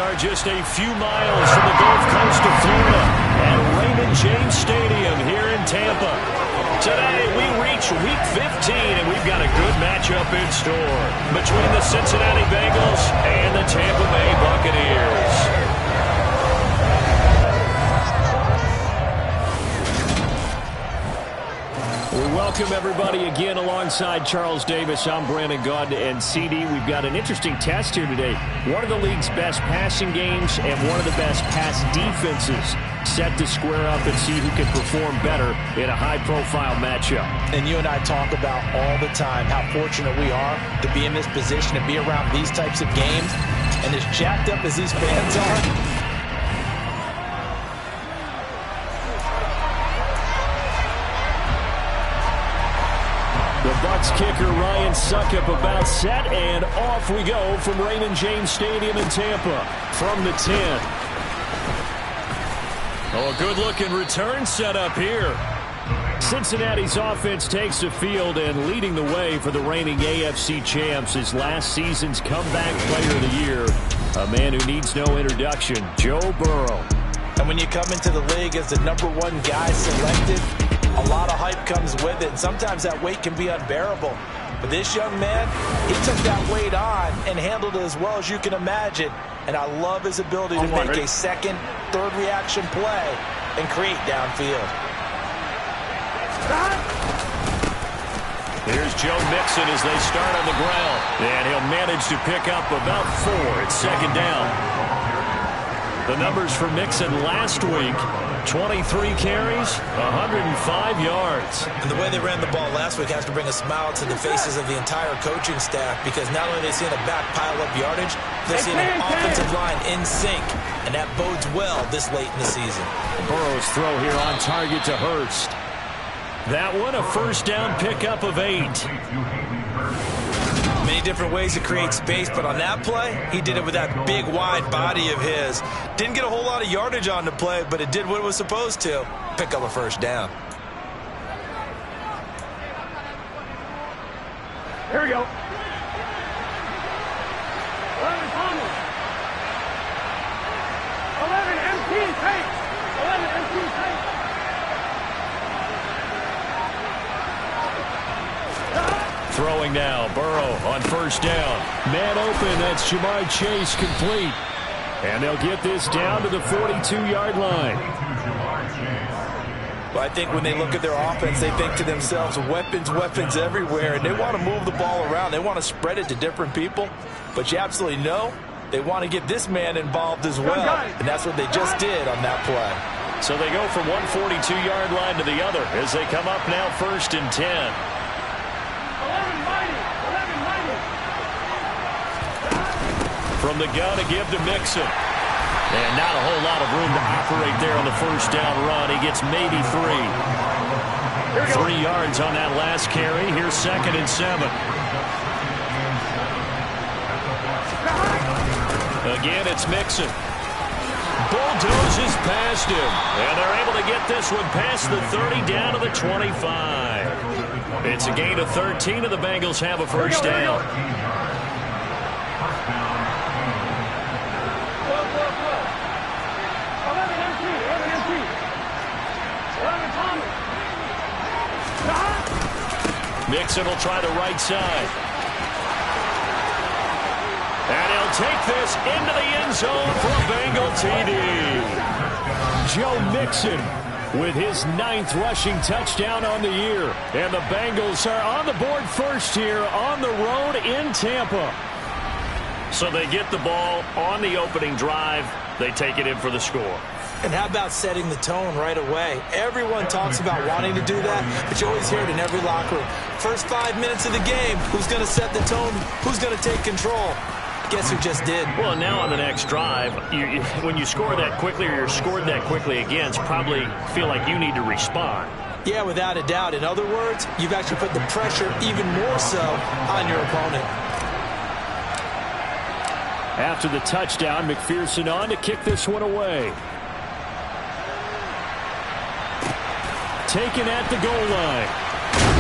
are just a few miles from the Gulf Coast of Florida at Raymond James Stadium here in Tampa. Today, we reach Week 15, and we've got a good matchup in store between the Cincinnati Bengals and the Tampa Bay Buccaneers. We welcome everybody again alongside Charles Davis. I'm Brandon Gaudin and CD. We've got an interesting test here today. One of the league's best passing games and one of the best pass defenses set to square up and see who can perform better in a high-profile matchup. And you and I talk about all the time how fortunate we are to be in this position and be around these types of games. And as jacked up as these fans are, the Bucks kicker Ryan Succop about set, and off we go from Raymond James Stadium in Tampa from the 10. Oh, a good-looking return set up here. Cincinnati's offense takes the field, and leading the way for the reigning AFC champs is last season's comeback player of the year, a man who needs no introduction, Joe Burrow. And when you come into the league as the #1 guy selected, a lot of hype comes with it, and sometimes that weight can be unbearable. But this young man, he took that weight on and handled it as well as you can imagine. And I love his ability to make a second, third reaction play and create downfield. Here's Joe Mixon as they start on the ground. And he'll manage to pick up about 4 at second down. The numbers for Mixon last week: 23 carries, 105 yards. And the way they ran the ball last week has to bring a smile to the faces of the entire coaching staff, because not only are they seeing a back pile up yardage, they're seeing an offensive line in sync, and that bodes well this late in the season. Burrow's throw here on target to Hurst. That one a first down pickup of 8. Many different ways to create space, but on that play, he did it with that big, wide body of his. Didn't get a whole lot of yardage on the play, but it did what it was supposed to. Pick up a first down. Here we go. 11 Thomas. 11 MT Tate. 11 MT Tate. Throwing now, Burrow on first down. Man open, that's Jamar Chase complete. And they'll get this down to the 42-yard line. Well, I think when they look at their offense, they think to themselves, weapons, weapons everywhere, and they want to move the ball around. They want to spread it to different people, but you absolutely know they want to get this man involved as well, and that's what they just did on that play. So they go from one 42-yard line to the other as they come up now first and 10. From the gun to give to Mixon. And not a whole lot of room to operate there on the first down run. He gets maybe 3. 3 yards on that last carry. Here's second and 7. Again, it's Mixon. Bulldozes past him. And they're able to get this one past the 30 down to the 25. It's a gain of 13, and the Bengals have a first down. Mixon will try the right side. And he'll take this into the end zone for a Bengal TD. Joe Mixon with his 9th rushing touchdown on the year. And the Bengals are on the board first here on the road in Tampa. So they get the ball on the opening drive. They take it in for the score. And how about setting the tone right away? Everyone talks about wanting to do that, but you always hear it in every locker room. First 5 minutes of the game, who's going to set the tone? Who's going to take control? Guess who just did? Well, now on the next drive, when you score that quickly or you're scored that quickly again, probably feel like you need to respond. Yeah, without a doubt. In other words, you've actually put the pressure even more so on your opponent. After the touchdown, McPherson on to kick this one away. Taken at the goal line.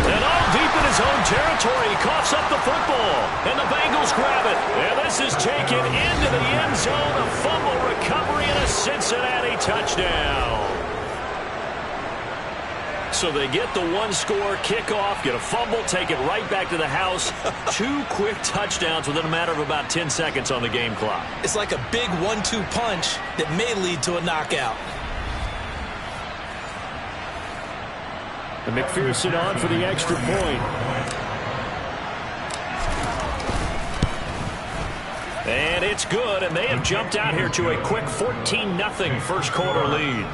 And all deep in his own territory, he coughs up the football. And the Bengals grab it. And this is taken into the end zone. A fumble Cincinnati touchdown. So they get the one-score kickoff, get a fumble, take it right back to the house. 2 quick touchdowns within a matter of about 10 seconds on the game clock. It's like a big 1-2 punch that may lead to a knockout. And McPherson on for the extra point. And it's good, and they have jumped out here to a quick 14-0 first quarter lead.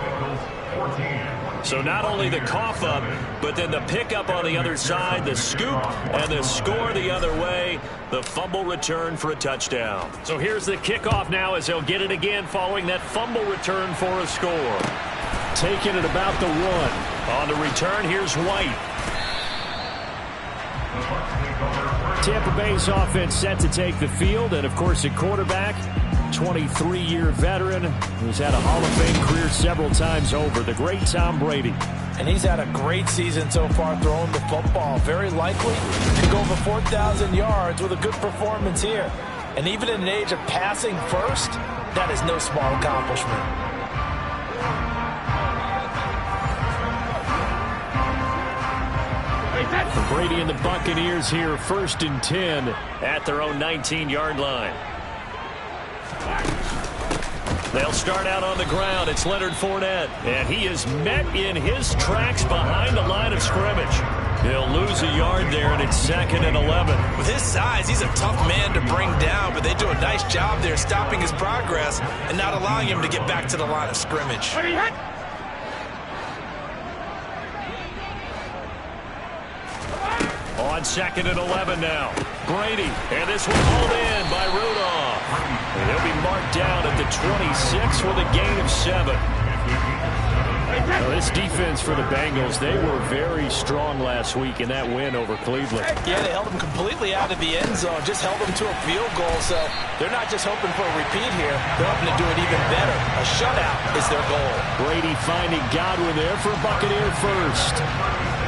So not only the cough up, but then the pickup on the other side, the scoop, and the score the other way. The fumble return for a touchdown. So here's the kickoff now as they'll get it again following that fumble return for a score. Taking it about the 1. On the return, here's White. Tampa Bay's offense set to take the field, and of course at quarterback, 23-year veteran who's had a Hall of Fame career several times over, the great Tom Brady. And he's had a great season so far throwing the football. Very likely to go over 4,000 yards with a good performance here. And even in an age of passing first, that is no small accomplishment. Brady and the Buccaneers here, 1st and 10 at their own 19-yard line. They'll start out on the ground. It's Leonard Fournette, and he is met in his tracks behind the line of scrimmage. He'll lose a yard there, and it's 2nd and 11. With his size, he's a tough man to bring down, but they do a nice job there stopping his progress and not allowing him to get back to the line of scrimmage. On 2nd and 11 now. Brady, and this one hauled in by Rudolph. And he'll be marked down at the 26 with a gain of 7. Now, this defense for the Bengals, they were very strong last week in that win over Cleveland. Yeah, they held them completely out of the end zone, just held them to a field goal, so they're not just hoping for a repeat here, they're hoping to do it even better. A shutout is their goal. Brady finding Godwin there for a Buccaneer first.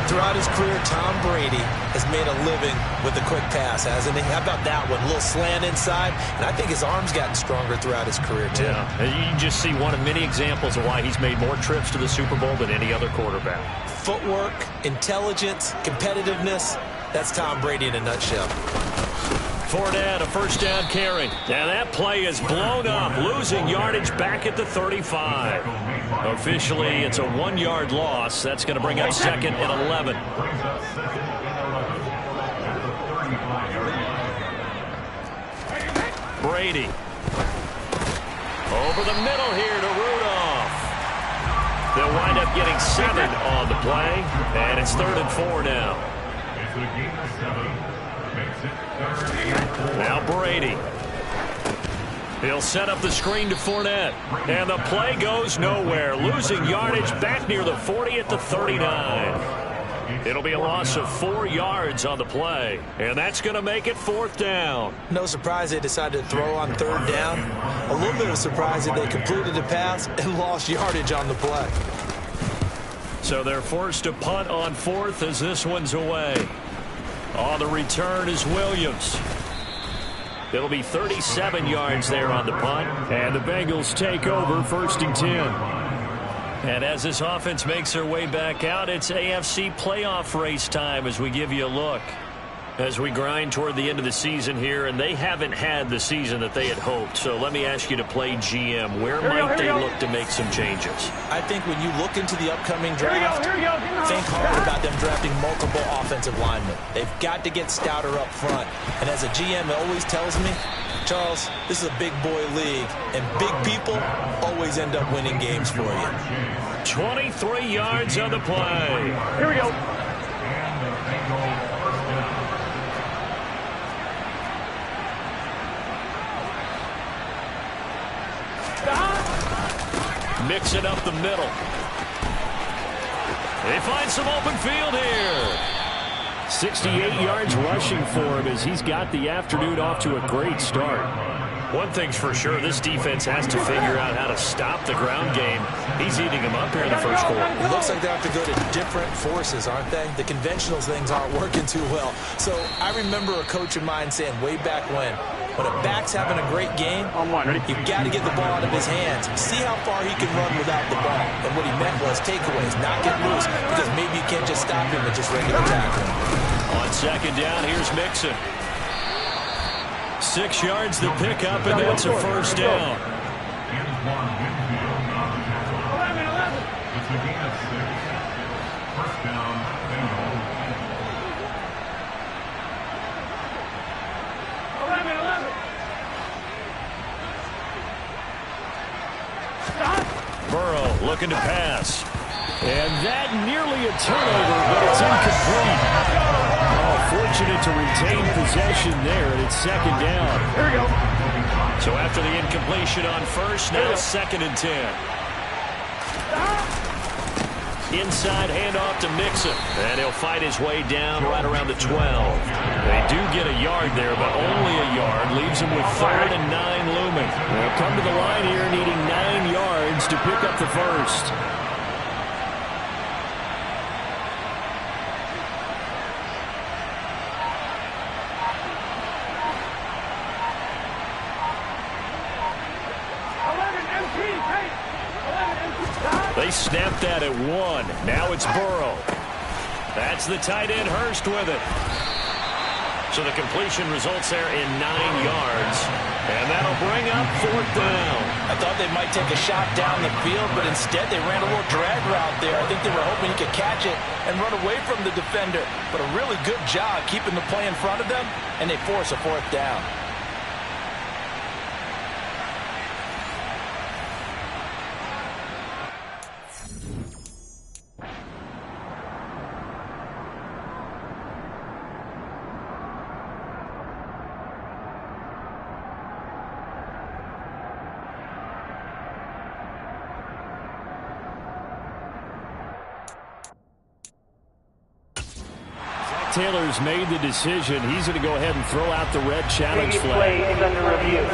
Throughout his career, Tom Brady has made a living with the quick pass, hasn't he? How about that one? A little slant inside, and I think his arm's gotten stronger throughout his career, too. Yeah, and you can just see one of many examples of why he's made more trips to the Super Bowl than any other quarterback. Footwork, intelligence, competitiveness, that's Tom Brady in a nutshell. Fournette, a first down carry. And that play is blown up, losing yardage back at the 35. Officially, it's a 1-yard loss. That's going to bring up 2nd and 11. Brady. Over the middle here to Rudolph. They'll wind up getting 7 on the play. And it's 3rd and 4 now. Now Brady. He'll set up the screen to Fournette. And the play goes nowhere. Losing yardage back near the 40 at the 39. It'll be a loss of 4 yards on the play. And that's going to make it 4th down. No surprise they decided to throw on 3rd down. A little bit of surprise that they completed the pass and lost yardage on the play. So they're forced to punt on 4th as this one's away. On the return is Williams. It'll be 37 yards there on the punt. And the Bengals take over 1st and 10. And as this offense makes their way back out, it's AFC playoff race time as we give you a look. As we grind toward the end of the season here, and they haven't had the season that they had hoped. So let me ask you to play GM. Where might they look to make some changes? I think when you look into the upcoming draft, think hard about them drafting multiple offensive linemen. They've got to get stouter up front. And as a GM always tells me, Charles, this is a big boy league, and big people always end up winning games for you. 23 yards on the play. Here we go. Mixing up the middle. They find some open field here. 68 yards rushing for him as he's got the afternoon off to a great start. One thing's for sure, this defense has to figure out how to stop the ground game. He's eating them up here in the first quarter. It looks like they have to go to different forces, aren't they? The conventional things aren't working too well. So I remember a coach of mine saying way back when, When a back's having a great game, you've got to get the ball out of his hands. See how far he can run without the ball. And what he meant was takeaways, not get loose, because maybe you can't just stop him with just regular tackling. On second down, here's Mixon. 6 yards to pick up, and that's a first down. Burrow looking to pass. And that nearly a turnover, but it's incomplete. Oh, fortunate to retain possession there, and it's second down. Here we go. So after the incompletion on first, now second and 10. Inside handoff to Mixon. And he'll fight his way down right around the 12. They do get a yard there, but only a yard. Leaves them with 3rd and 9 looming. They'll come to the line here needing 9 yards to pick up the first. They snapped that at 1. Now it's Burrow. That's the tight end, Hurst, with it. So the completion results there in 9 yards. And that'll bring up 4th down. I thought they might take a shot down the field, but instead they ran a little drag route there. I think they were hoping he could catch it and run away from the defender. But a really good job keeping the play in front of them, and they force a 4th down. Taylor's made the decision. He's going to go ahead and throw out the red challenge flag. Play is under review.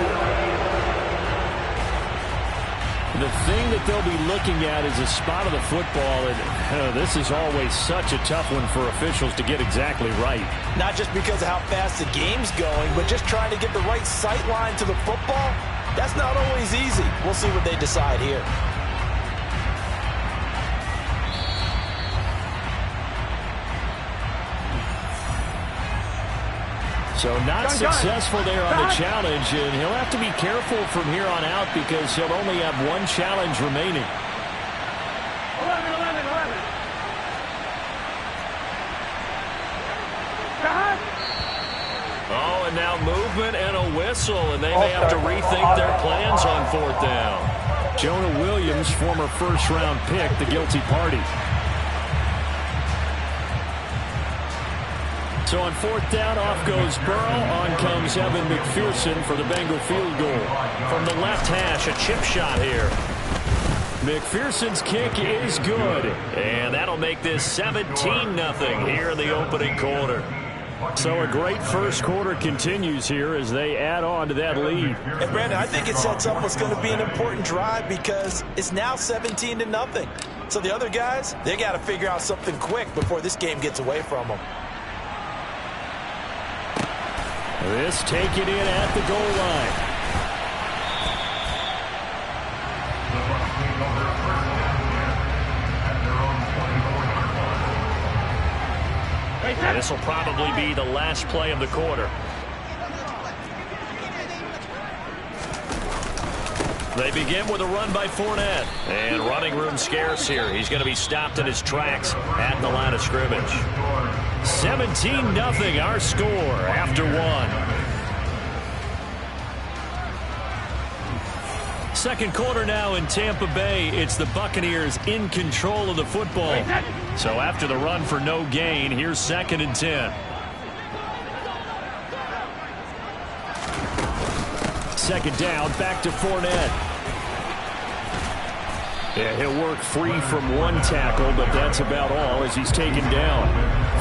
The thing that they'll be looking at is a spot of the football, and this is always such a tough one for officials to get exactly right. Not just because of how fast the game's going, but just trying to get the right sight line to the football. That's not always easy. We'll see what they decide here. So not successful there on the challenge, and he'll have to be careful from here on out because he'll only have 1 challenge remaining. 11. Oh, and now movement and a whistle, and they may have to rethink their plans on 4th down. Jonah Williams, former first-round pick, the guilty party. So on 4th down, off goes Burrow. On comes Evan McPherson for the Bengal field goal. From the left hash, a chip shot here. McPherson's kick is good. And that'll make this 17-0 here in the opening quarter. So a great first quarter continues here as they add on to that lead. And Brandon, I think it sets up what's going to be an important drive because it's now 17-0. So the other guys, they got to figure out something quick before this game gets away from them. This take it in at the goal line. This will probably be the last play of the quarter. They begin with a run by Fournette. And running room scarce here. He's going to be stopped in his tracks at the line of scrimmage. 17-0 our score after 1. Second quarter now in Tampa Bay. It's the Buccaneers in control of the football. So after the run for no gain, here's 2nd and 10. Second down, back to Fournette. Yeah, he'll work free from 1 tackle, but that's about all as he's taken down.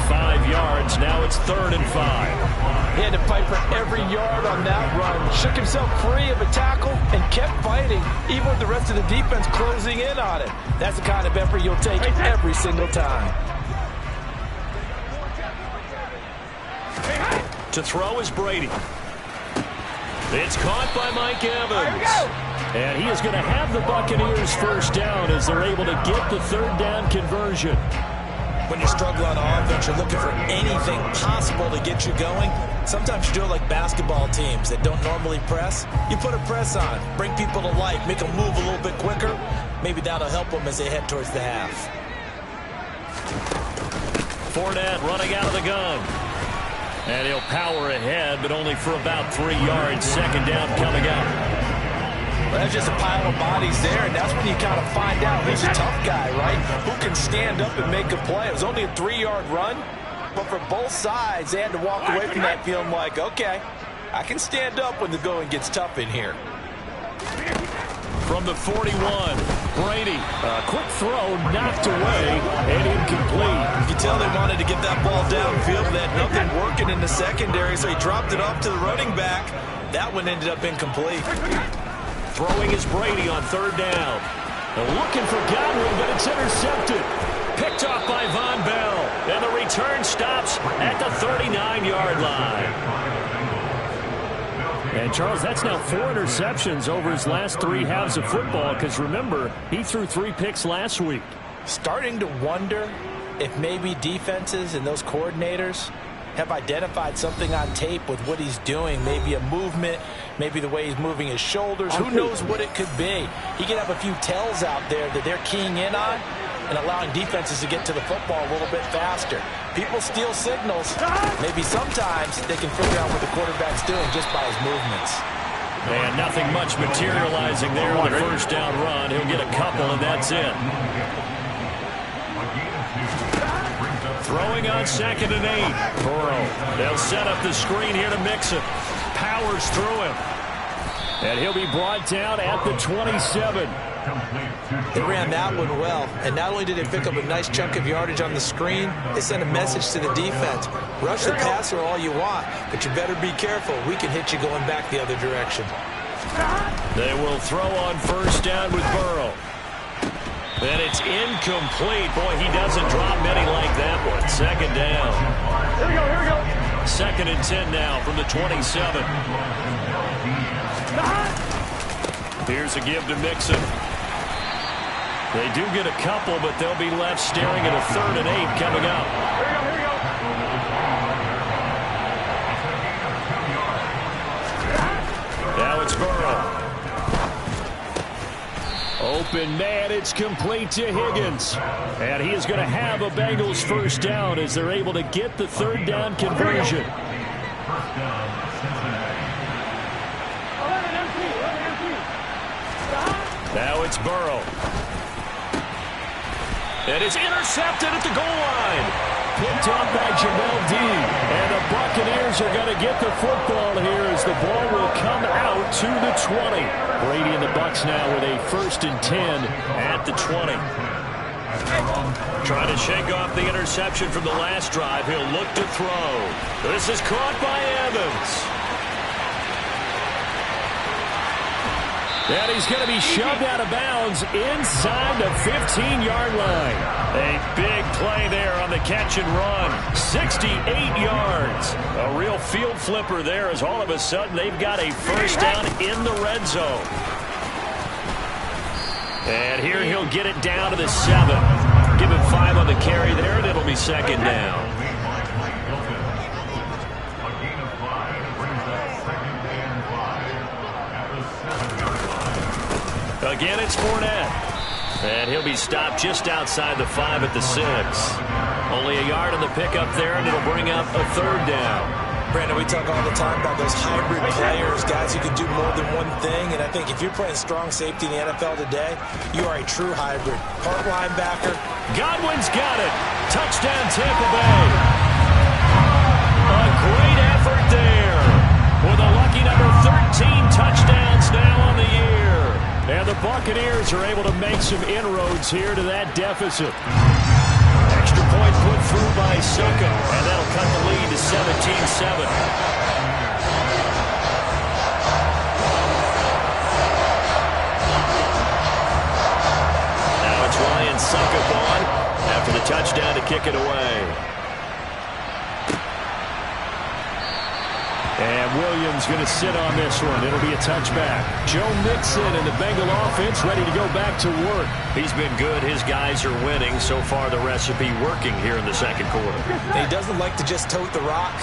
5 yards, now it's 3rd and 5. He had to fight for every yard on that run. Shook himself free of a tackle and kept fighting, even with the rest of the defense closing in on it. That's the kind of effort you'll take every single time. To throw is Brady. It's caught by Mike Evans. And he is going to have the Buccaneers first down as they're able to get the third down conversion. When you're struggling on offense, you're looking for anything possible to get you going. Sometimes you do it like basketball teams that don't normally press. You put a press on, bring people to life, make them move a little bit quicker. Maybe that'll help them as they head towards the half. Fournette running out of the gun. And he'll power ahead, but only for about 3 yards. Second down coming up. Well, that's just a pile of bodies there, and that's when you kind of find out who's a tough guy, right? Who can stand up and make a play. It was only a 3-yard run, but for both sides, they had to walk away from that feeling like, okay, I can stand up when the going gets tough in here. From the 41, Brady. A quick throw knocked away and incomplete. You can tell they wanted to get that ball downfield, but they had nothing working in the secondary, so he dropped it off to the running back. That one ended up incomplete. Throwing is Brady on third down. They're looking for Godwin, but it's intercepted. Picked off by Von Bell. And the return stops at the 39-yard line. And, Charles, that's now 4 interceptions over his last 3 halves of football because, remember, he threw 3 picks last week. Starting to wonder if maybe defenses and those coordinators have identified something on tape with what he's doing. Maybe a movement, maybe the way he's moving his shoulders. Who knows what it could be? He could have a few tells out there that they're keying in on and allowing defenses to get to the football a little bit faster. People steal signals. Maybe sometimes they can figure out what the quarterback's doing just by his movements. And nothing much materializing there on the first down run. He'll get a couple, and that's it. Throwing on 2nd and 8. Burrow. They'll set up the screen here to Mixon. Powers through him. And he'll be brought down at the 27. They ran that one well, and not only did they pick up a nice chunk of yardage on the screen, they sent a message to the defense. Rush the passer all you want, but you better be careful. We can hit you going back the other direction. They will throw on first down with Burrow. And it's incomplete. Boy, he doesn't drop many like that one. Second down. Here we go. 2nd and 10 now from the 27. Here's a give to Mixon. They do get a couple, but they'll be left staring at a 3rd and 8 coming up. Here we go. Now it's Burrow. Open man, it's complete to Higgins. And he is going to have a Bengals first down as they're able to get the third down conversion. Now it's Burrow. And it's intercepted at the goal line. Picked off by Jamel D. And the Buccaneers are going to get the football here as the ball will come out to the 20. Brady and the Bucks now with a 1st and 10 at the 20. Trying to shake off the interception from the last drive. He'll look to throw. This is caught by Evans. And he's going to be shoved out of bounds inside the 15-yard line. A big play there on the catch and run. 68 yards. A real field flipper there as all of a sudden they've got a first down in the red zone. And here he'll get it down to the 7. Give him 5 on the carry there, and it'll be 2nd down. Again, it's Fournette. And he'll be stopped just outside the 5 at the 6. Only a yard on the pickup there, and it'll bring up a 3rd down. Brandon, we talk all the time about those hybrid players, guys who can do more than one thing. And I think if you're playing strong safety in the NFL today, you are a true hybrid. Part linebacker. Godwin's got it. Touchdown, Tampa Bay. A great effort there. With a lucky number 13 touchdowns now on the year. And the Buccaneers are able to make some inroads here to that deficit. Extra point put through by Succa, and that'll cut the lead to 17-7. Now it's Ryan Succa gone after the touchdown to kick it away. And Williams going to sit on this one. It'll be a touchback. Joe Mixon and the Bengal offense ready to go back to work. He's been good. His guys are winning. So far, the recipe working here in the second quarter. He doesn't like to just tote the rock.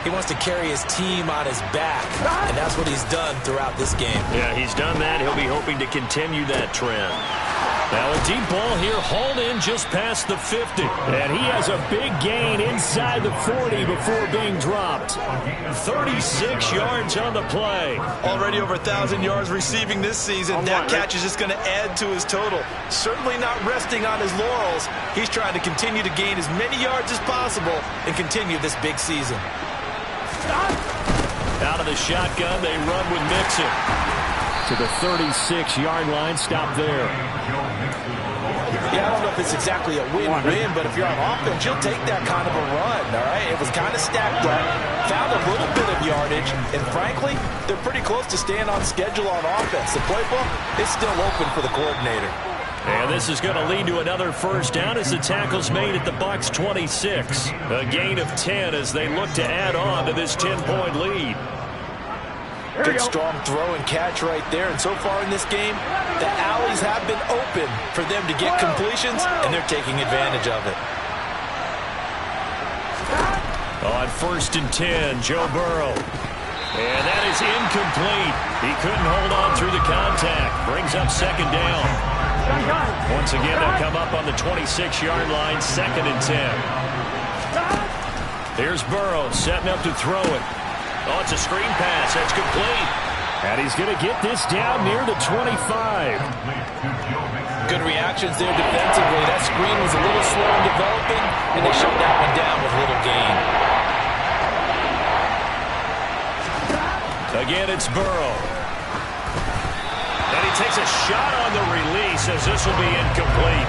He wants to carry his team on his back, and that's what he's done throughout this game. Yeah, he's done that. He'll be hoping to continue that trend. Now a deep ball here, hauled in just past the 50. And he has a big gain inside the 40 before being dropped. 36 yards on the play. Already over 1,000 yards receiving this season. That catch is just going to add to his total. Certainly not resting on his laurels. He's trying to continue to gain as many yards as possible and continue this big season. Out of the shotgun, they run with Mixon. To the 36-yard line, stop there. Yeah, I don't know if it's exactly a win-win, but if you're on offense, you'll take that kind of a run, all right? It was kind of stacked up, found a little bit of yardage, and frankly, they're pretty close to staying on schedule on offense. The playbook is still open for the coordinator. And this is going to lead to another first down as the tackle's made at the Bucks 26. A gain of 10 as they look to add on to this 10-point lead. Good strong throw and catch right there. And so far in this game, the alleys have been open for them to get completions, and they're taking advantage of it. On 1st and 10, Joe Burrow. And that is incomplete. He couldn't hold on through the contact. Brings up second down. Once again, they'll come up on the 26-yard line, 2nd and 10. Here's Burrow setting up to throw it. Oh, it's a screen pass. That's complete. And he's going to get this down near the 25. Good reactions there defensively. That screen was a little slow in developing, and they shut that one down with little gain. Again, it's Burrow. And he takes a shot on the release as this will be incomplete.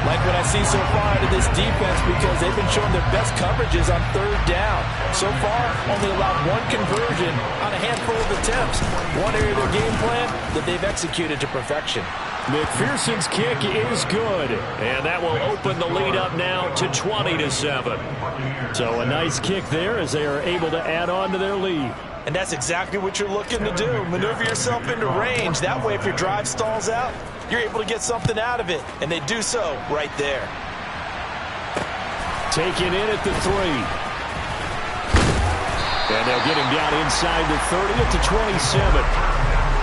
Like what I see so far out of this defense, because they've been showing their best coverages on 3rd down. So far, only allowed one conversion on a handful of attempts. One area of their game plan that they've executed to perfection. McPherson's kick is good. And that will open the lead up now to 20-7. So a nice kick there as they are able to add on to their lead. And that's exactly what you're looking to do. Maneuver yourself into range. That way, if your drive stalls out, you're able to get something out of it. And they do so right there. Taken in at the 3. And they'll get him down inside the 30 at the 27.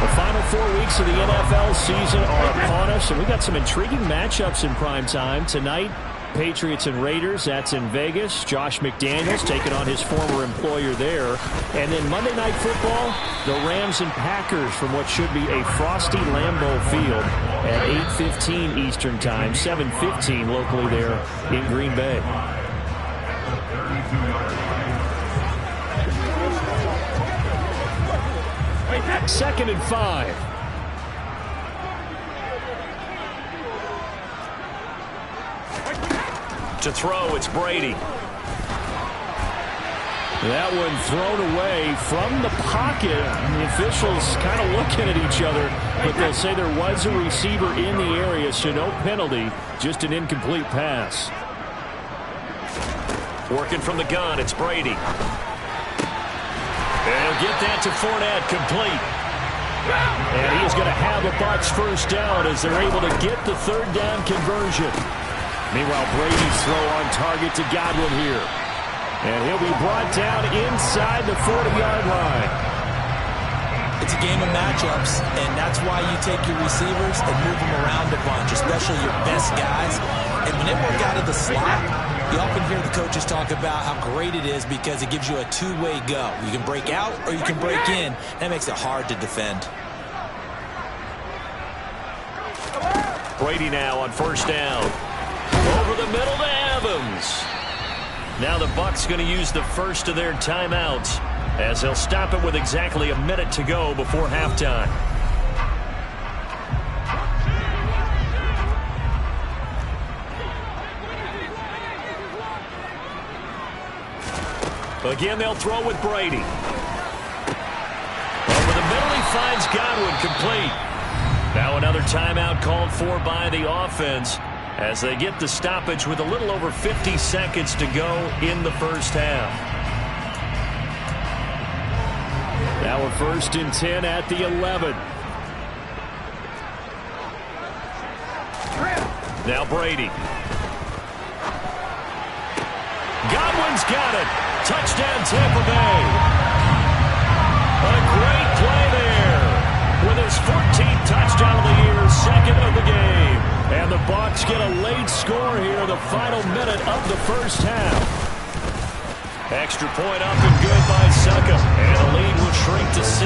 The final 4 weeks of the NFL season are upon us, and we got some intriguing matchups in prime time tonight. Patriots and Raiders, that's in Vegas. Josh McDaniels taking on his former employer there. And then Monday Night Football, the Rams and Packers from what should be a frosty Lambeau Field at 8:15 Eastern Time, 7:15 locally there in Green Bay. Second and 5. To throw, it's Brady. That one thrown away from the pocket. The officials kind of looking at each other, but they'll say there was a receiver in the area, so no penalty, just an incomplete pass. Working from the gun, it's Brady. And he'll get that to Fournette, complete. And he is going to have a Bucks first down as they're able to get the 3rd down conversion. Meanwhile, Brady's throw on target to Godwin here. And he'll be brought down inside the 40-yard line. It's a game of matchups, and that's why you take your receivers and move them around a bunch, especially your best guys. And when they work out of the slot, you often hear the coaches talk about how great it is because it gives you a two-way go. You can break out or you can break in. That makes it hard to defend. Brady now on first down. Over the middle to Evans. Now the Bucks going to use the first of their timeouts as they'll stop it with exactly a minute to go before halftime. Again, they'll throw with Brady. Over the middle, he finds Godwin, complete. Now another timeout called for by the offense as they get the stoppage with a little over 50 seconds to go in the first half. Now a 1st and 10 at the 11. Now Brady. Godwin's got it. Touchdown Tampa Bay. A great play there. With his 14th touchdown of the year, 2nd of the game. And the Bucks get a late score here in the final minute of the first half. Extra point up and good by Suckup. And the lead will shrink to 6.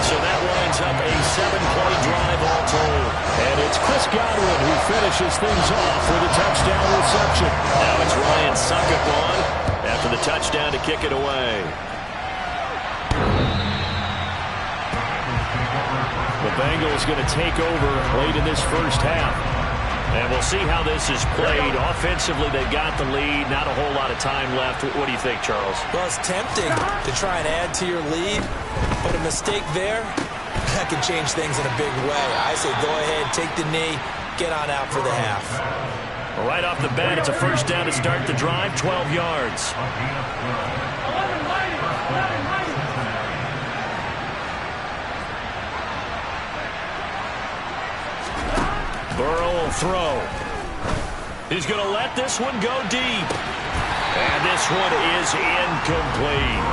So that lines up a 7-play drive all told. And it's Chris Godwin who finishes things off with a touchdown reception. Now it's Ryan Suckup on after the touchdown to kick it away. The Bengals going to take over late in this first half. And we'll see how this is played. Offensively, they've got the lead. Not a whole lot of time left. What do you think, Charles? Well, it's tempting to try and add to your lead, but a mistake there, that can change things in a big way. I say go ahead, take the knee, get on out for the half. Well, right off the bat, it's a 1st down to start the drive, 12 yards. Burrow will throw. He's going to let this one go deep. And this one is incomplete.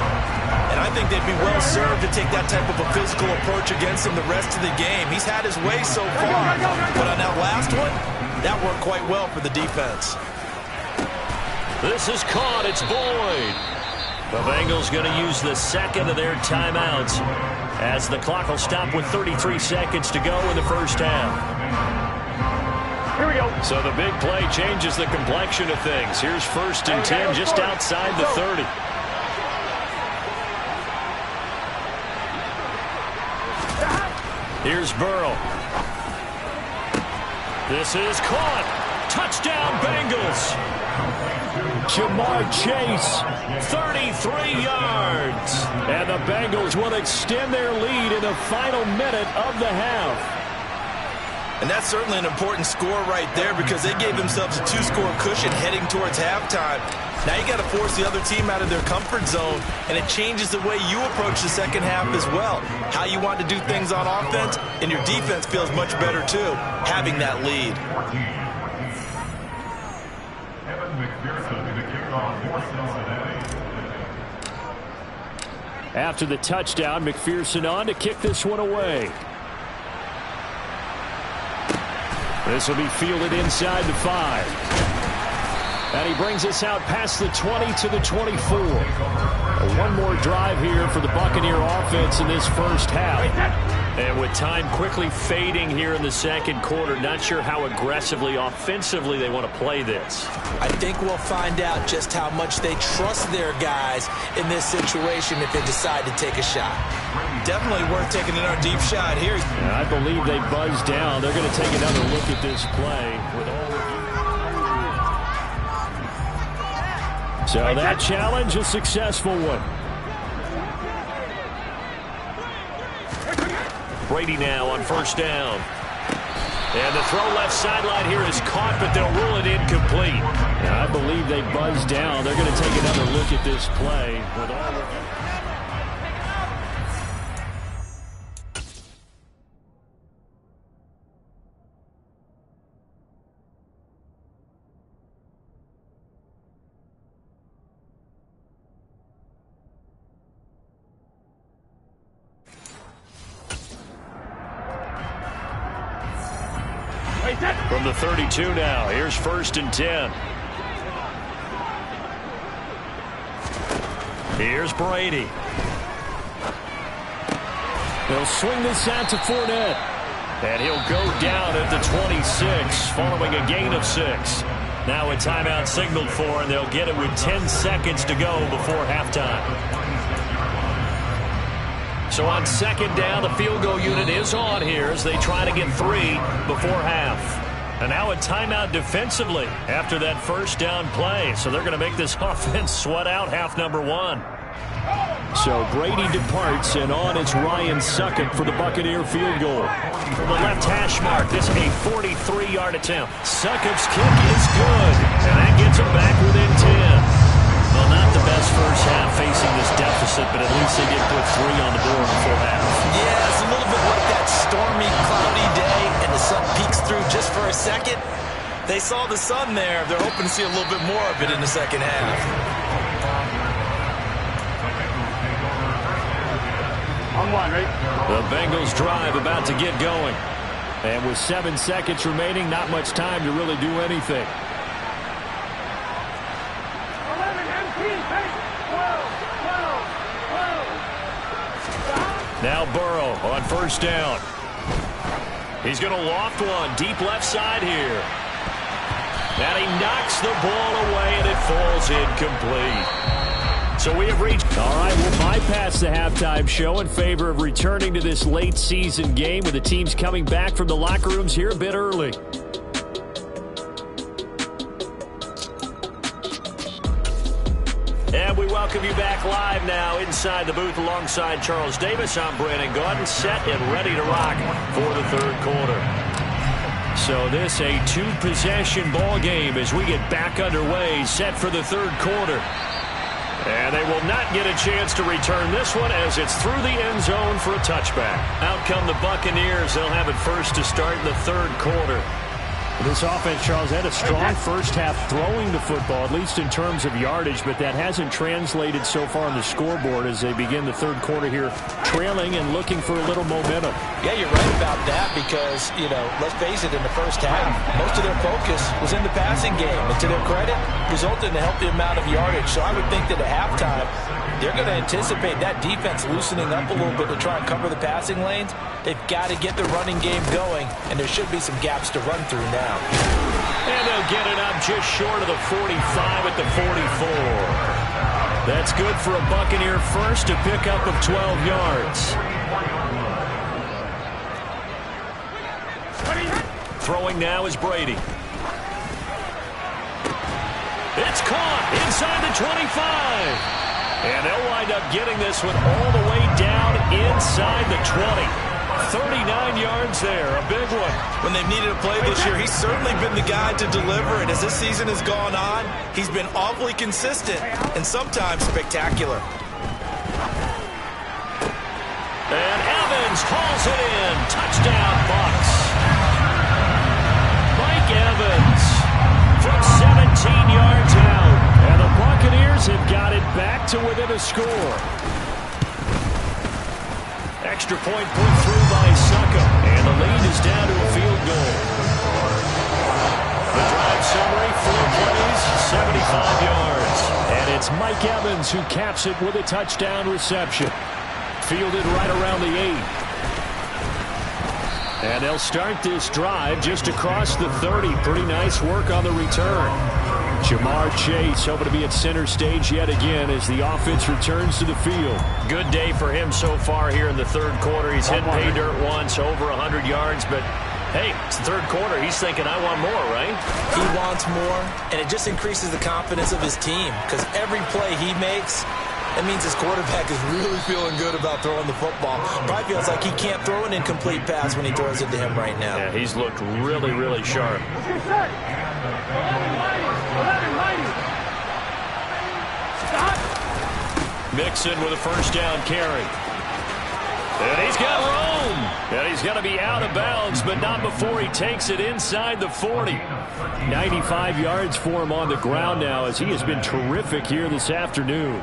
And I think they'd be well served to take that type of a physical approach against him the rest of the game. He's had his way so far. But on that last one, that worked quite well for the defense. This is caught. It's Boyd. The Bengals going to use the 2nd of their timeouts as the clock will stop with 33 seconds to go in the first half. Here we go. So the big play changes the complexion of things. Here's 1st and 10 just outside the 30. Here's Burrow. This is caught. Touchdown Bengals. Jamar Chase, 33 yards. And the Bengals will extend their lead in the final minute of the half. And that's certainly an important score right there because they gave themselves a 2-score cushion heading towards halftime. Now you got to force the other team out of their comfort zone, and it changes the way you approach the second half as well. How you want to do things on offense, and your defense feels much better too, having that lead. After the touchdown, McPherson on to kick this one away. This will be fielded inside the 5. And he brings us out past the 20 to the 24. One more drive here for the Buccaneer offense in this first half. And with time quickly fading here in the second quarter, not sure how aggressively, offensively they want to play this. I think we'll find out just how much they trust their guys in this situation if they decide to take a shot. Definitely worth taking another deep shot here. And I believe they buzz down. They're going to take another look at this play with all of you. So that challenge, a successful one. Brady now on 1st down. And the throw left sideline here is caught, but they'll rule it incomplete. And I believe they buzz down. They're going to take another look at this play with all of you. From the 32 now, here's 1st and 10. Here's Brady. They'll swing this out to Fournette. And he'll go down at the 26 following a gain of 6. Now a timeout signaled for, and they'll get it with 10 seconds to go before halftime. So on 2nd down, the field goal unit is on here as they try to get 3 before half. And now a timeout defensively after that 1st down play. So they're going to make this offense sweat out half number 1. So Brady departs, and on it's Ryan Suckup for the Buccaneer field goal. From the left hash mark, this a 43-yard attempt. Suckup's kick is good, and that gets him back within 10. Well, not the best this first half facing this deficit, but at least they did put 3 on the board in the full half. Yeah, it's a little bit like that stormy, cloudy day, and the sun peeks through just for a second. They saw the sun there. They're hoping to see a little bit more of it in the second half. On one, right? The Bengals drive about to get going. And with 7 seconds remaining, not much time to really do anything. 11, empty, take 12. Now Burrow on first down. He's going to loft one deep left side here. And he knocks the ball away, and it falls incomplete. So we have reached. All right, we'll bypass the halftime show in favor of returning to this late season game with the teams coming back from the locker rooms here a bit early. And we welcome you back live now inside the booth alongside Charles Davis. I'm Brandon Gaudin, set and ready to rock for the third quarter. So this a 2-possession ball game as we get back underway, set for the third quarter. And they will not get a chance to return this one as it's through the end zone for a touchback. Out come the Buccaneers. They'll have it first to start in the third quarter. This offense, Charles, had a strong first half throwing the football, at least in terms of yardage, but that hasn't translated so far on the scoreboard as they begin the third quarter here, trailing and looking for a little momentum. Yeah, you're right about that because, let's face it, in the first half, most of their focus was in the passing game. And to their credit, resulted in a healthy amount of yardage. So I would think that at halftime, they're going to anticipate that defense loosening up a little bit to try and cover the passing lanes. They've got to get the running game going, and there should be some gaps to run through now. And they'll get it up just short of the 45 at the 44. That's good for a Buccaneer first, a pickup of 12 yards. Throwing now is Brady. It's caught inside the 25. And they'll wind up getting this one all the way down inside the 20. 39 yards there, a big one. When they've needed a play this year, he's certainly been the guy to deliver it. As this season has gone on, he's been awfully consistent and sometimes spectacular. And Evans hauls it in. Touchdown, Bucks. Mike Evans from 17 yards out. And the Buccaneers have got it back to within a score. Extra point put through by Succa. And the lead is down to a field goal. The drive summary, 4 plays, 75 yards. And it's Mike Evans who caps it with a touchdown reception. Fielded right around the 8. And they'll start this drive just across the 30. Pretty nice work on the return. Jamar Chase hoping to be at center stage yet again as the offense returns to the field. Good day for him so far here in the third quarter. He's hit pay dirt once, over 100 yards, but hey, it's the third quarter. He's thinking, I want more, right? He wants more, and it just increases the confidence of his team because every play he makes, that means his quarterback is really feeling good about throwing the football. Probably feels like he can't throw an incomplete pass when he throws it to him right now. Yeah, he's looked really, really sharp. Mixon with a first down carry. And he's got room. And he's going to be out of bounds, but not before he takes it inside the 40. 95 yards for him on the ground now as he has been terrific here this afternoon.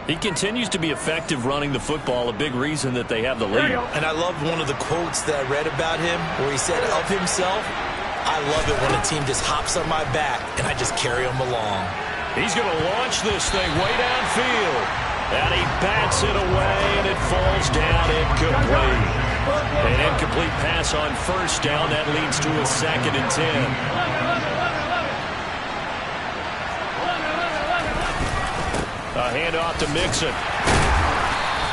He continues to be effective running the football, a big reason that they have the lead. And I loved one of the quotes that I read about him where he said of himself, I love it when a team just hops on my back and I just carry them along. He's going to launch this thing way downfield. And he bats it away, and it falls down incomplete. An incomplete pass on first down. That leads to a 2nd and 10. A handoff to Mixon.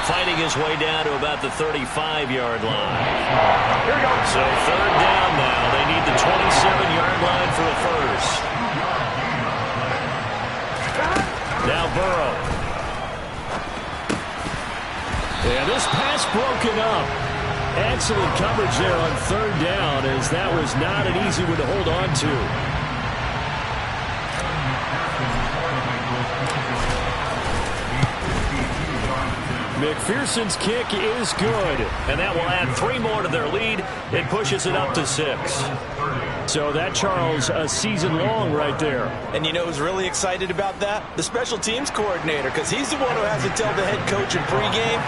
Fighting his way down to about the 35-yard line. So third down now. They need the 27-yard line for a first. Now Burrow. And this pass broken up. Excellent coverage there on third down as that was not an easy one to hold on to. McPherson's kick is good. And that will add 3 more to their lead. It pushes it up to 6. So that, Charles, a season long right there. And you know who's really excited about that? The special teams coordinator, because he's the one who has to tell the head coach in pregame,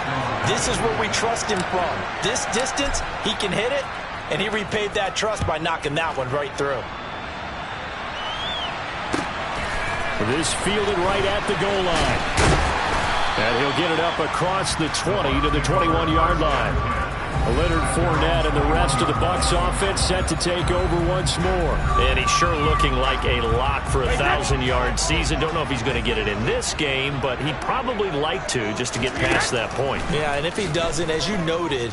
this is where we trust him from. This distance, he can hit it, and he repaid that trust by knocking that one right through. This fielded right at the goal line. And he'll get it up across the 20 to the 21-yard line. Leonard Fournette and the rest of the Bucks offense set to take over once more. And he's sure looking like a lock for a 1,000-yard season. Don't know if he's going to get it in this game, but he'd probably like to just to get past that point. Yeah, and if he doesn't, as you noted,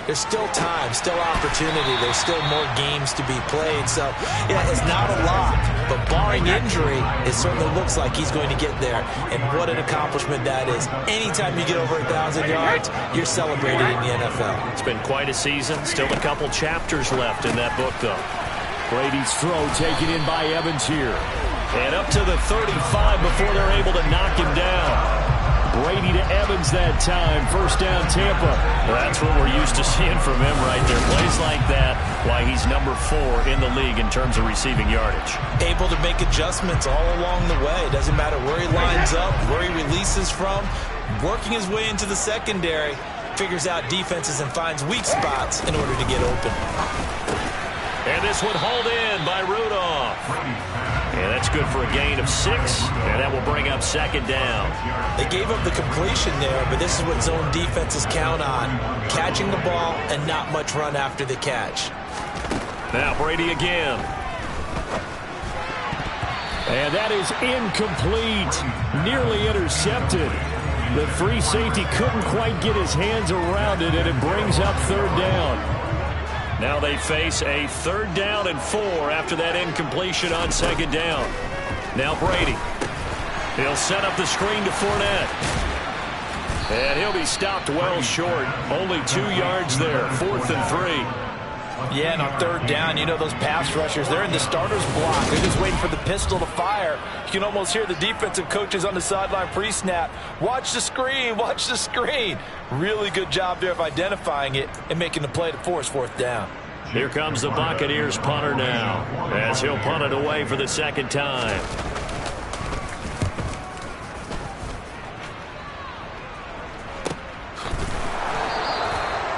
there's still time, still opportunity. There's still more games to be played. So, yeah, it's not a lot, but barring injury, it certainly looks like he's going to get there. And what an accomplishment that is. Anytime you get over 1,000 yards, you're celebrating in the NFL. It's been quite a season. Still a couple chapters left in that book, though. Brady's throw taken in by Evans here. And up to the 35 before they're able to knock him down. Brady to Evans that time. First down, Tampa. That's what we're used to seeing from him right there. Plays like that, why he's number 4 in the league in terms of receiving yardage. Able to make adjustments all along the way. Doesn't matter where he lines up, where he releases from. Working his way into the secondary. Figures out defenses and finds weak spots in order to get open. And this one hauled in by Rudolph. And that's good for a gain of 6, and that will bring up second down. They gave up the completion there, but this is what zone defenses count on. Catching the ball and not much run after the catch. Now Brady again. And that is incomplete. Nearly intercepted. The free safety couldn't quite get his hands around it, and it brings up third down. Now they face a 3rd down and 4 after that incompletion on second down. Now Brady. He'll set up the screen to Fournette. And he'll be stopped well short. Only 2 yards there. 4th and 3. Yeah, and on 3rd down, you know those pass rushers, they're in the starter's block. They're just waiting for the pistol to fire. You can almost hear the defensive coaches on the sideline pre-snap. Watch the screen, watch the screen. Really good job there of identifying it and making the play to force 4th down. Here comes the Buccaneers punter now, as he'll punt it away for the 2nd time.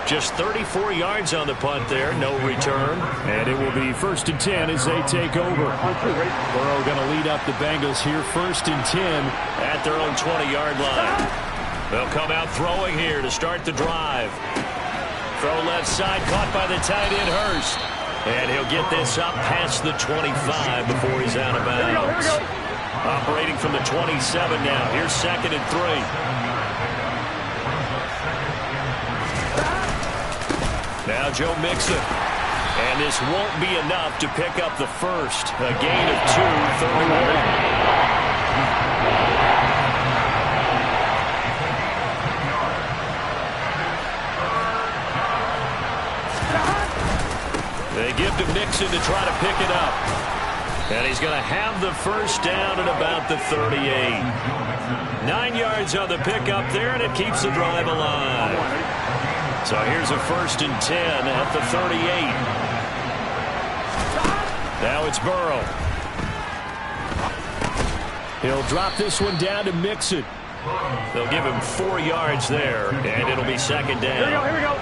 Just 34 yards on the punt there, no return. And it will be 1st and 10 as they take over. Burrow going to lead up the Bengals here, 1st and 10 at their own 20-yard line. They'll come out throwing here to start the drive. Throw left side, caught by the tight end Hurst. And he'll get this up past the 25 before he's out of bounds. Operating from the 27 now. Here's 2nd and 3. Now Joe Mixon. And this won't be enough to pick up the first. A gain of 2, 3rd and 1. They give to Mixon to try to pick it up. And he's going to have the first down at about the 38. 9 yards on the pickup there, and it keeps the drive alive. So here's a 1st and 10 at the 38. Now it's Burrow. He'll drop this one down to Mixon. They'll give him 4 yards there, and it'll be 2nd down. Here we go.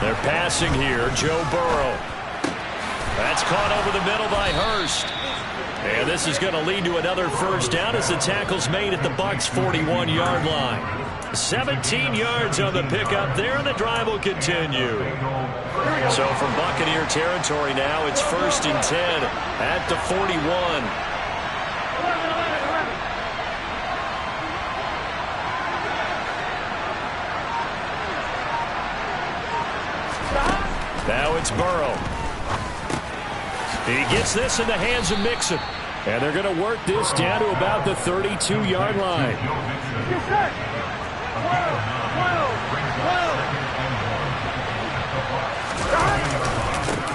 They're passing here. Joe Burrow. That's caught over the middle by Hurst. And this is going to lead to another first down as the tackle's made at the Bucks' 41-yard line. 17 yards on the pickup there, and the drive will continue. So from Buccaneer territory now, it's 1st and 10 at the 41. Now it's Burrow. He gets this in the hands of Mixon. And they're going to work this down to about the 32-yard line.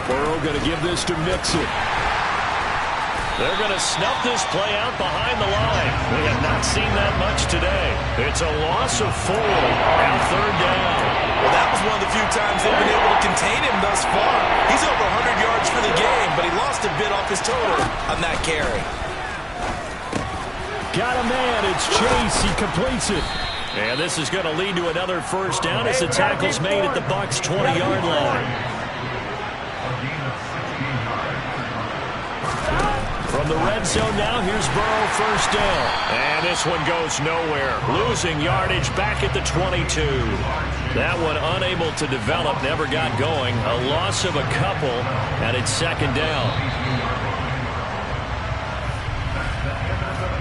Burrow going to give this to Mixon. They're going to snuff this play out behind the line. We have not seen that much today. It's a loss of 4 and third down. Well, that was one of the few times they've been able to contain him thus far. He's over 100 yards for the game, but he lost a bit off his total on that carry. Got a man. It's Chase. He completes it. And this is going to lead to another first down as the tackle's made at the Bucks' 20-yard line. From the red zone now, here's Burrow, first down. And this one goes nowhere. Losing yardage back at the 22. That one unable to develop, never got going. A loss of a couple, and it's second down.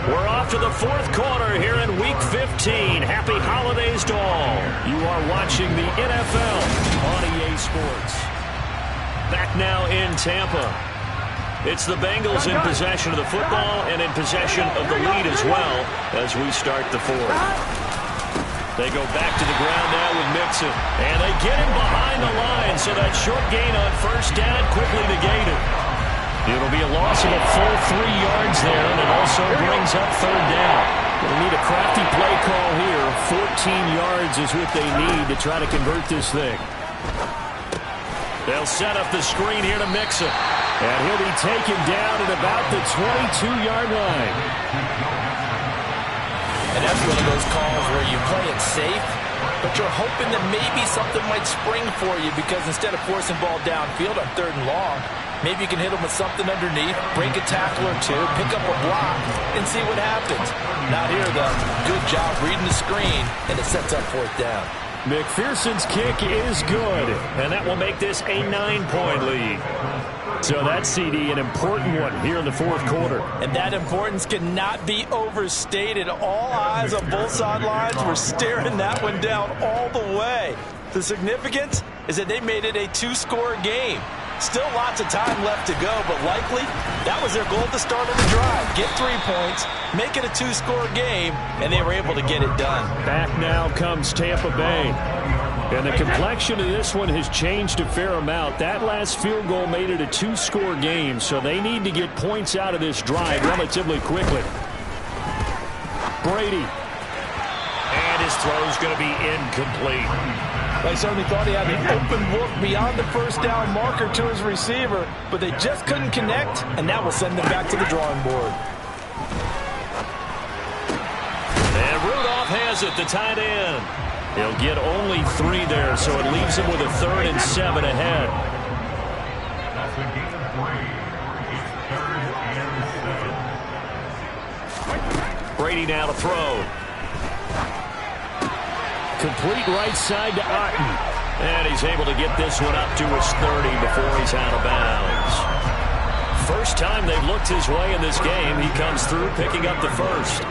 We're off to the fourth quarter here in Week 15. Happy holidays to all. You are watching the NFL on EA Sports. Back now in Tampa. It's the Bengals in possession of the football and in possession of the lead as well as we start the fourth. They go back to the ground now with Mixon. And they get him behind the line, so that short gain on first down quickly negated. It'll be a loss of a full 3 yards there, and it also brings up third down. They'll need a crafty play call here. 14 yards is what they need to try to convert this thing. They'll set up the screen here to Mixon. And he'll be taken down at about the 22-yard line. And that's one of those calls where you play it safe, but you're hoping that maybe something might spring for you, because instead of forcing ball downfield on third and long, maybe you can hit them with something underneath, break a tackle or two, pick up a block, and see what happens. Not here, though. Good job reading the screen, and it sets up fourth down. McPherson's kick is good, and that will make this a 9-point lead. So that's, CD, an important one here in the fourth quarter. And that importance cannot be overstated. All eyes on both sidelines were staring that one down all the way. The significance is that they made it a 2-score game. Still lots of time left to go, but likely that was their goal at the start of the drive. Get 3 points, make it a 2-score game, and they were able to get it done. Back now comes Tampa Bay. And the complexion of this one has changed a fair amount. That last field goal made it a 2-score game, so they need to get points out of this drive relatively quickly. Brady. And his throw's going to be incomplete. They certainly thought he had an open look beyond the first down marker to his receiver, but they just couldn't connect, and that will send them back to the drawing board. And Rudolph has it, the tight end. He'll get only 3 there, so it leaves him with a 3rd and 7 ahead. Brady now to throw. Complete right side to Otten. And he's able to get this one up to his 30 before he's out of bounds. First time they've looked his way in this game. He comes through picking up the first.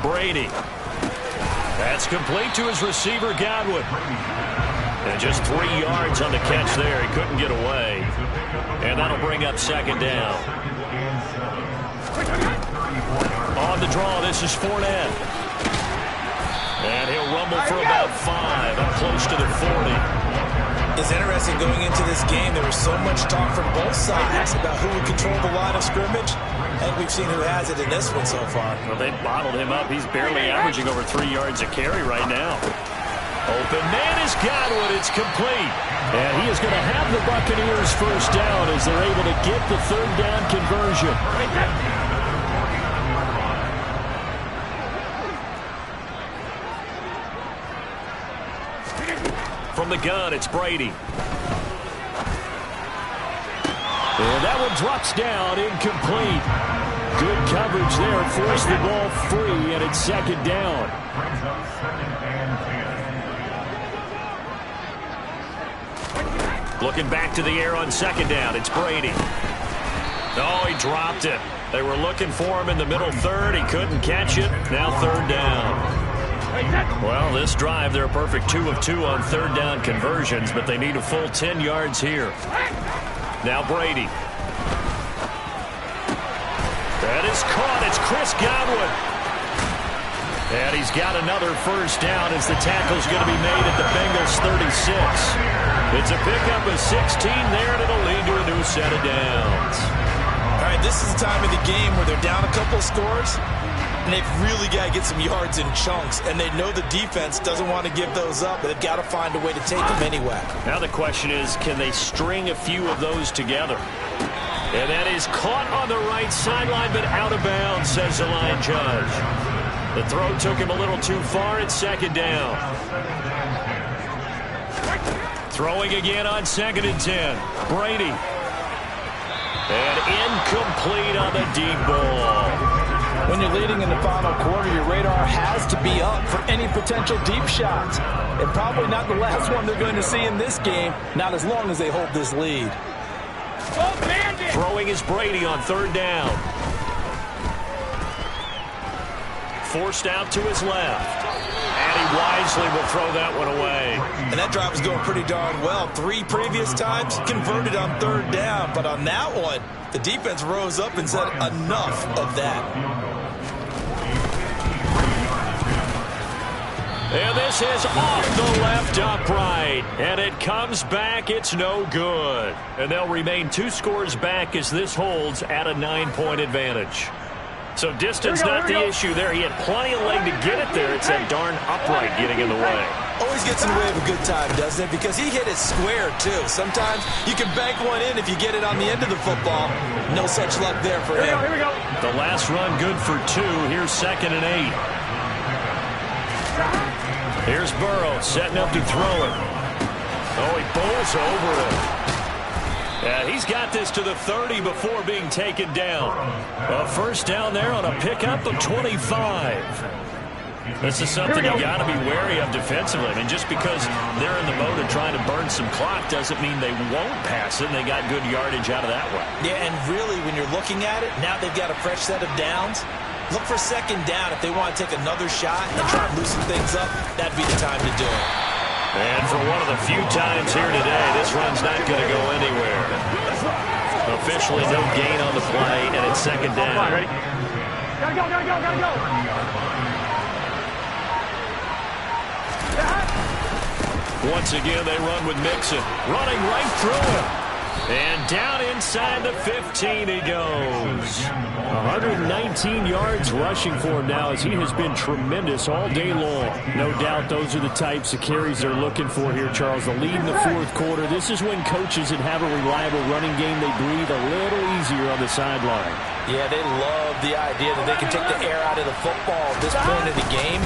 Brady. That's complete to his receiver, Godwin. And just 3 yards on the catch there. He couldn't get away. And that'll bring up second down. On the draw, this is Fournette. And he'll rumble for about 5, up close to the 40. It's interesting going into this game. There was so much talk from both sides about who would control the line of scrimmage. And we've seen who has it in this one so far. Well, they bottled him up. He's barely averaging over 3 yards a carry right now. Open man is Godwin. It's complete. And he is going to have the Buccaneers first down as they're able to get the third down conversion. From the gun, it's Brady. And that one drops down, incomplete. Good coverage there, forced the ball free, and it's second down. Looking back to the air on second down, it's Brady. Oh, he dropped it. They were looking for him in the middle third. He couldn't catch it. Now third down. Well, this drive, they're a perfect 2 of 2 on third down conversions, but they need a full 10 yards here. Now Brady. That is caught. It's Chris Godwin. And he's got another first down as the tackle's going to be made at the Bengals 36. It's a pickup of 16 there, and it'll lead to a new set of downs. All right, this is the time of the game where they're down a couple of scores, and they've really got to get some yards in chunks, and they know the defense doesn't want to give those up, but they've got to find a way to take them anyway. Now the question is, can they string a few of those together? And that is caught on the right sideline, but out of bounds, says the line judge. The throw took him a little too far. It's second down. Throwing again on 2nd and 10. Brady. And incomplete on the deep ball. When you're leading in the final quarter, your radar has to be up for any potential deep shots. And probably not the last one they're going to see in this game, not as long as they hold this lead. Throwing is Brady on 3rd down. Forced out to his left. And he wisely will throw that one away. And that drive was going pretty darn well. 3 previous times converted on 3rd down. But on that one, the defense rose up and said enough of that. And this is off the left upright. And it comes back. It's no good. And they'll remain 2 scores back as this holds at a 9-point advantage. So distance not the issue there. He had plenty of leg to get it there. It's that darn upright getting in the way. Always gets in the way of a good time, doesn't it? Because he hit it square, too. Sometimes you can bank one in if you get it on the end of the football. No such luck there for him. Here we go. The last run good for 2. Here's 2nd and 8. Here's Burrow setting up to throw it. Oh, he bowls over it. Yeah, he's got this to the 30 before being taken down. A first down there on a pickup of 25. This is something you got to be wary of defensively. I mean, just because they're in the mode of trying to burn some clock doesn't mean they won't pass it, and they got good yardage out of that one. Yeah, and really, when you're looking at it, now they've got a fresh set of downs. Look for 2nd down if they want to take another shot and try and loosen things up. That'd be the time to do it. And for one of the few times here today, this run's not going to go anywhere. Officially no gain on the play, and it's 2nd down. Come on, ready? Gotta go, gotta go, gotta go. Once again, they run with Mixon. Running right through it. And down inside the 15 he goes. 119 yards rushing for him now as he has been tremendous all day long. No doubt those are the types of carries they're looking for here, Charles. The lead in the 4th quarter. This is when coaches that have a reliable running game, they breathe a little easier on the sideline. Yeah, they love the idea that they can take the air out of the football at this point in the game.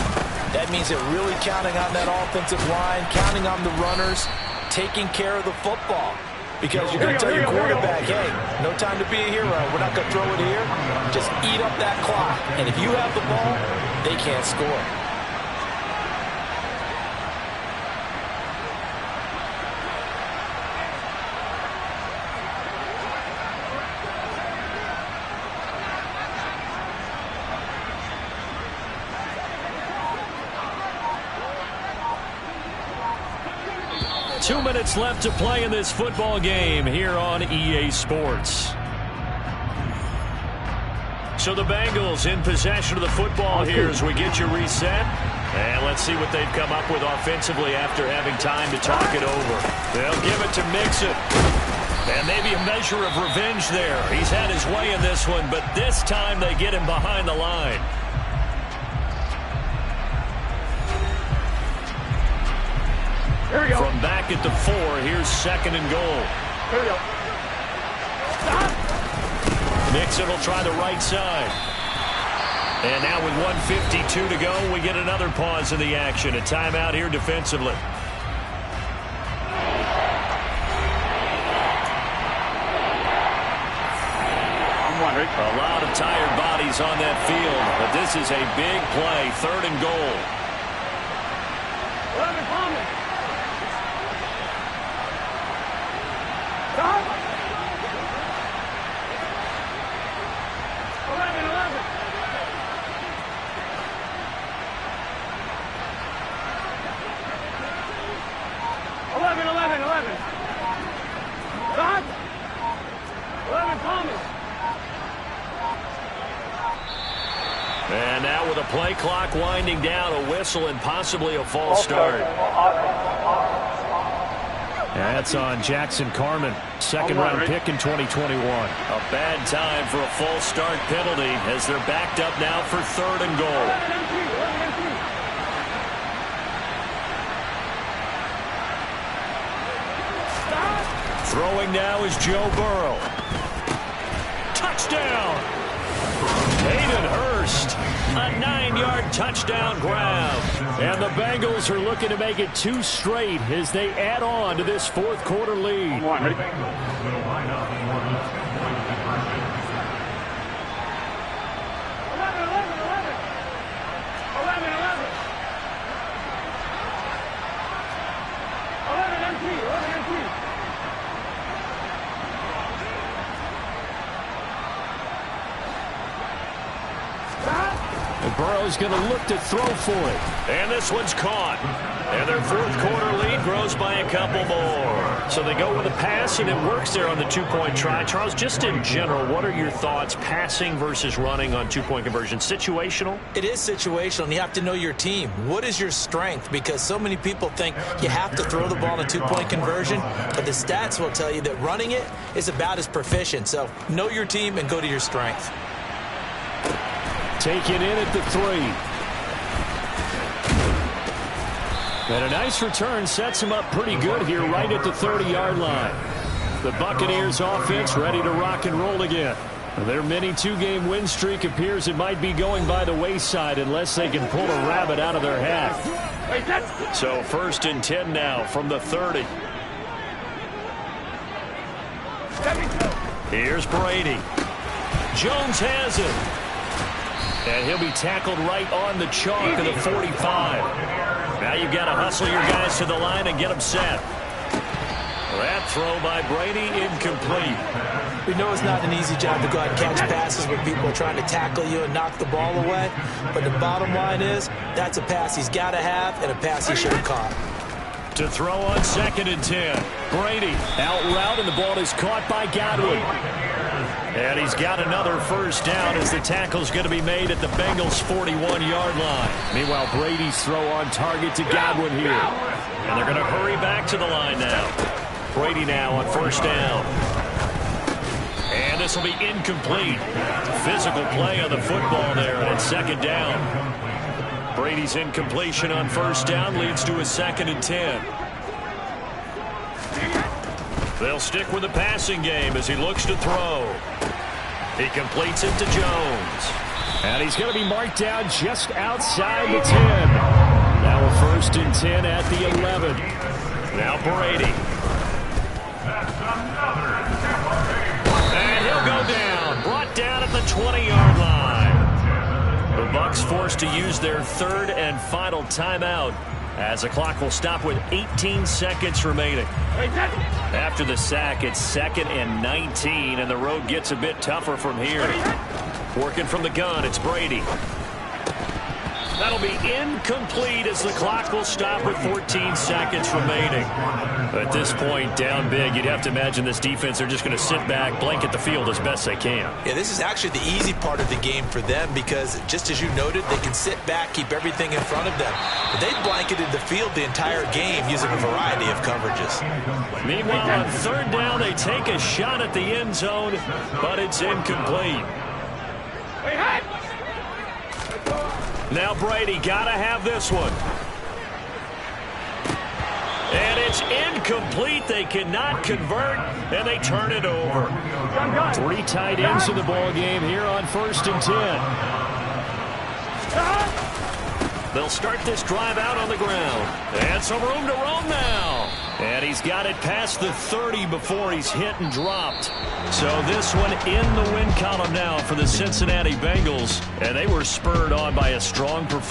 That means they're really counting on that offensive line, counting on the runners, taking care of the football. Because you're going to tell your quarterback, hey, no time to be a hero. We're not going to throw it here. Just eat up that clock. And if you have the ball, they can't score. Two minutes left to play in this football game here on EA Sports. So the Bengals in possession of the football here as we get you reset. And let's see what they've come up with offensively after having time to talk it over. They'll give it to Mixon. And maybe a measure of revenge there. He's had his way in this one, but this time they get him behind the line. Here we go. From back at the 4, here's 2nd and goal. Here we go. Stop. Mixon will try the right side. And now with 1:52 to go, we get another pause in the action. A timeout here defensively. A lot of tired bodies on that field, but this is a big play. 3rd and goal. 11 Thomas. Stop. 11. 11. Stop. 11 Thomas. And now with a play clock winding down, a whistle and possibly a false start. That's on Jackson Carman, second-round pick in 2021. A bad time for a false start penalty as they're backed up now for 3rd and goal. Throwing now is Joe Burrow. Touchdown! Hayden Hurst, a 9-yard touchdown grab. And the Bengals are looking to make it 2 straight as they add on to this 4th quarter lead. Burrow's going to look to throw for it. And this one's caught. And their 4th quarter lead grows by a couple more. So they go with a pass, and it works there on the 2-point try. Charles, just in general, what are your thoughts passing versus running on 2-point conversion? Situational? It is situational, and you have to know your team. What is your strength? Because so many people think you have to throw the ball in a 2-point conversion, but the stats will tell you that running it is about as proficient. So know your team and go to your strength. Taken in at the 3. And a nice return sets him up pretty good here right at the 30-yard line. The Buccaneers offense ready to rock and roll again. Their mini 2-game win streak appears it might be going by the wayside unless they can pull a rabbit out of their hat. So 1st and 10 now from the 30. Here's Brady. Jones has it. And he'll be tackled right on the chalk of the 45. Now you've got to hustle your guys to the line and get them set. That throw by Brady incomplete. We know it's not an easy job to go out and catch passes when people are trying to tackle you and knock the ball away. But the bottom line is that's a pass he's got to have and a pass he should have caught. To throw on 2nd and 10. Brady out route, and the ball is caught by Godwin. And he's got another 1st down as the tackle's going to be made at the Bengals' 41-yard line. Meanwhile, Brady's throw on target to Godwin here. And they're going to hurry back to the line now. Brady now on 1st down. And this will be incomplete. Physical play on the football there, and it's 2nd down. Brady's incompletion on 1st down leads to a 2nd and 10. They'll stick with the passing game as he looks to throw. He completes it to Jones. And he's going to be marked down just outside the 10. Now a 1st and 10 at the 11. Now Brady. And he'll go down. Brought down at the 20-yard line. The Bucks forced to use their 3rd and final timeout as the clock will stop with 18 seconds remaining. After the sack, it's 2nd and 19, and the road gets a bit tougher from here. Working from the gun, it's Brady. That'll be incomplete as the clock will stop with 14 seconds remaining. At this point, down big, you'd have to imagine this defense, they're just going to sit back, blanket the field as best they can. Yeah, this is actually the easy part of the game for them because, just as you noted, they can sit back, keep everything in front of them. But they blanketed the field the entire game using a variety of coverages. Meanwhile, on 3rd down, they take a shot at the end zone, but it's incomplete. Now Brady got to have this one. And it's incomplete. They cannot convert, and they turn it over. 3 tight ends in the ball game here on 1st and 10. They'll start this drive out on the ground. And some room to roam now. And he's got it past the 30 before he's hit and dropped. So this one in the win column now for the Cincinnati Bengals. And they were spurred on by a strong performance.